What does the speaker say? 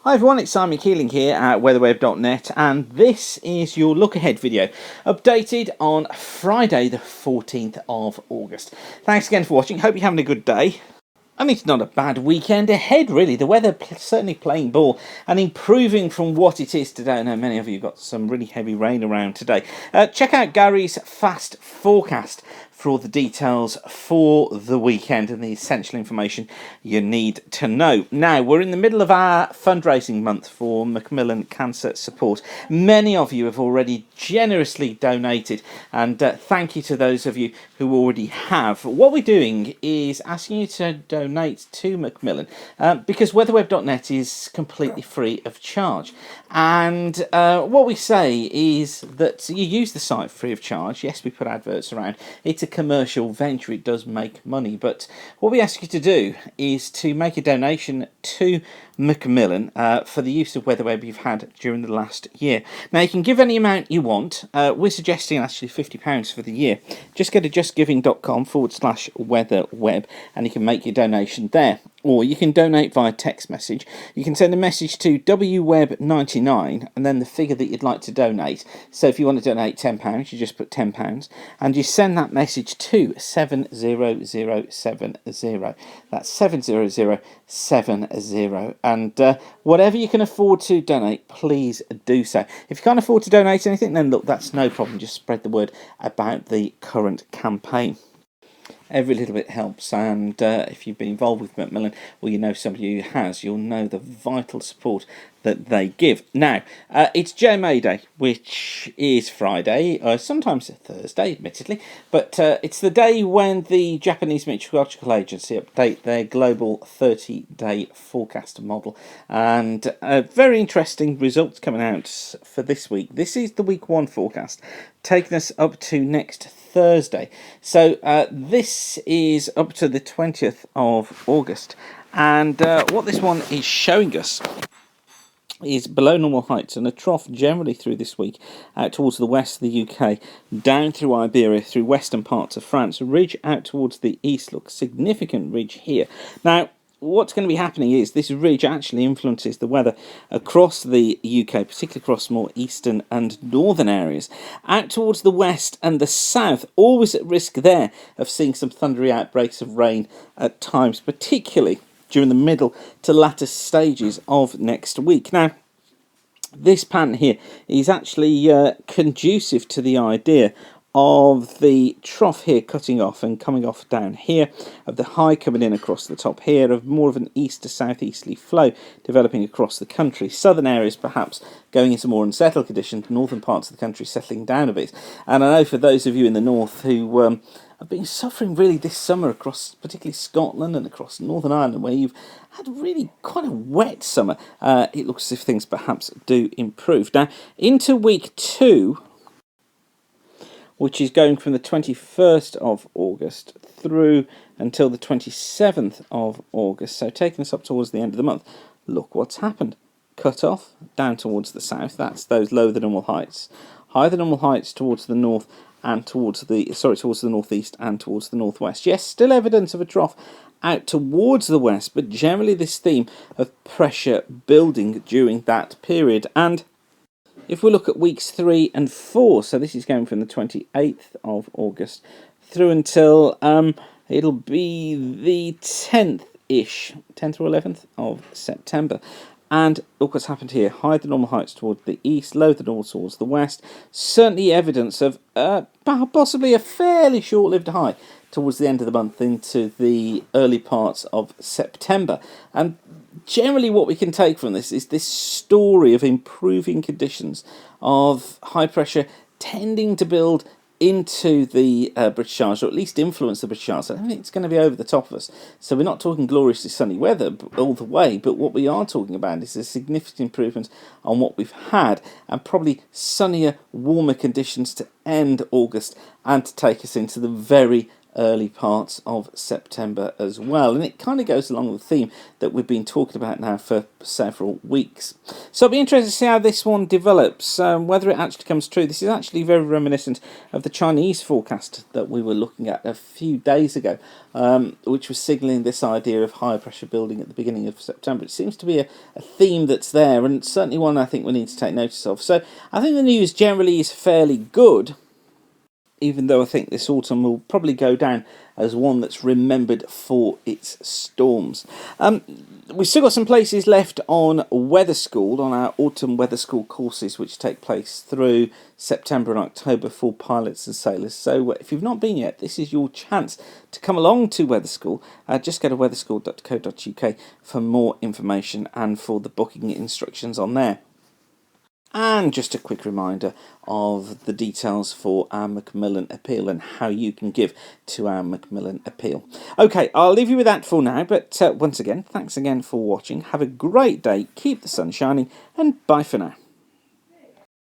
Hi everyone, it's Simon Keeling here at weatherweb.net, and this is your look ahead video, updated on Friday the 14th of August. Thanks again for watching, hope you're having a good day. And it's not a bad weekend ahead, really. The weather certainly playing ball and improving from what it is today. I know many of you got some really heavy rain around today. Check out Gary's fast forecast for all the details for the weekend and the essential information you need to know. Now, we're in the middle of our fundraising month for Macmillan Cancer Support. Many of you have already generously donated, and thank you to those of you who already have. What we're doing is asking you to donate to Macmillan because weatherweb.net is completely free of charge. And what we say is that you use the site free of charge. Yes, we put adverts around. It's a commercial venture. It does make money. But what we ask you to do is to make a donation to Macmillan for the use of WeatherWeb you've had during the last year. Now, you can give any amount you want. We're suggesting actually £50 for the year. Just go to justgiving.com/weatherweb and you can make your donation there. Or you can donate via text message. You can send a message to WWeb99 and then the figure that you'd like to donate. So if you want to donate £10, you just put £10 and you send that message to 70070. That's 70070. And whatever you can afford to donate, please do so. If you can't afford to donate anything, then look, that's no problem. Just spread the word about the current campaign. Every little bit helps, and if you've been involved with Macmillan, or you know somebody who has, you'll know the vital support that they give. Now, it's JMA Day, which is Friday, sometimes Thursday, admittedly, but it's the day when the Japanese Meteorological Agency update their global 30-day forecast model, and very interesting results coming out for this week. This is the week 1 forecast, taking us up to next Thursday. So this is up to the 20th of August, and what this one is showing us is below normal heights and a trough generally through this week out towards the west of the UK, down through Iberia, through western parts of France, a ridge out towards the east. Look, significant ridge here. Now, what's going to be happening is this ridge actually influences the weather across the UK, particularly across more eastern and northern areas. Out towards the west and the south, always at risk there of seeing some thundery outbreaks of rain at times, particularly during the middle to latter stages of next week. Now, this pattern here is actually conducive to the idea of the trough here cutting off and coming off down here, of the high coming in across the top here, of more of an east to southeasterly flow developing across the country. Southern areas perhaps going into more unsettled conditions, northern parts of the country settling down a bit. And I know for those of you in the north who have been suffering really this summer across particularly Scotland and across Northern Ireland, where you've had really quite a wet summer, it looks as if things perhaps do improve. Now, into week 2, which is going from the 21st of August through until the 27th of August, so taking us up towards the end of the month. Look what's happened. Cut off down towards the south, that's those lower than normal heights. Higher than normal heights towards the north and towards the northeast and towards the northwest. Yes, still evidence of a trough out towards the west, but generally this theme of pressure building during that period. And if we look at weeks 3 and 4, so this is going from the 28th of August through until it'll be the 10th-ish, 10th or 11th of September. And look what's happened here. Higher than normal heights towards the east, lower than normal towards the west. Certainly evidence of possibly a fairly short-lived high towards the end of the month into the early parts of September. And generally what we can take from this is this story of improving conditions, of high pressure tending to build into the British Isles, or at least influence the British Isles. I don't think it's going to be over the top of us. So we're not talking gloriously sunny weather all the way, but what we are talking about is a significant improvement on what we've had, and probably sunnier, warmer conditions to end August and to take us into the very early parts of September as well. And it kind of goes along with the theme that we've been talking about now for several weeks. So I'll be interested to see how this one develops, whether it actually comes true. This is actually very reminiscent of the Chinese forecast that we were looking at a few days ago, which was signalling this idea of higher pressure building at the beginning of September. It seems to be a theme that's there, and certainly one I think we need to take notice of. So I think the news generally is fairly good, even though I think this autumn will probably go down as one that's remembered for its storms. We've still got some places left on Weather School, on our autumn Weather School courses, which take place through September and October for pilots and sailors. So if you've not been yet, this is your chance to come along to Weather School. Just go to weatherschool.co.uk for more information and for the booking instructions on there. And just a quick reminder of the details for our Macmillan Appeal and how you can give to our Macmillan Appeal. Okay, I'll leave you with that for now, but once again, thanks again for watching. Have a great day, keep the sun shining, and bye for now.